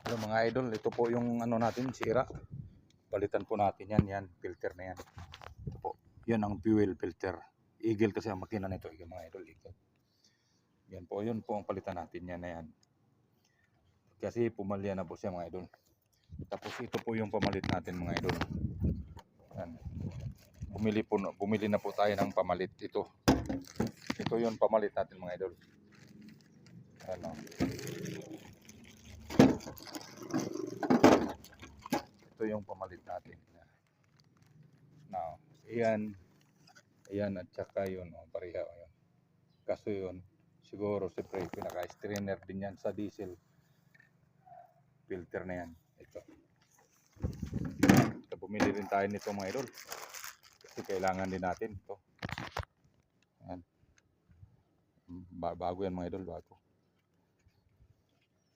Hello mga idol, ito po yung ano natin, sira. Palitan po natin yan, filter na yan. Ito po, yan ang fuel filter. Eagle kasi ang makina nito, mga idol, Eagle. Yun po ang palitan natin, yan na yan. Kasi pumalya na po siya mga idol. Tapos ito po yung pamalit natin mga idol. Yan. Bumili na po tayo ng pamalit ito. Ito yung pamalit natin mga idol. Ano. Ito yung pamalit natin. Now, ayan at saka yun, pareha yun. Kaso yun, siguro siyempre pinaka-strainer din yan sa diesel. Filter na yan. Ito. Bumili rin tayo nito mga idol. Kasi kailangan din natin ito. Ayan. Bago yan mga idol, bago.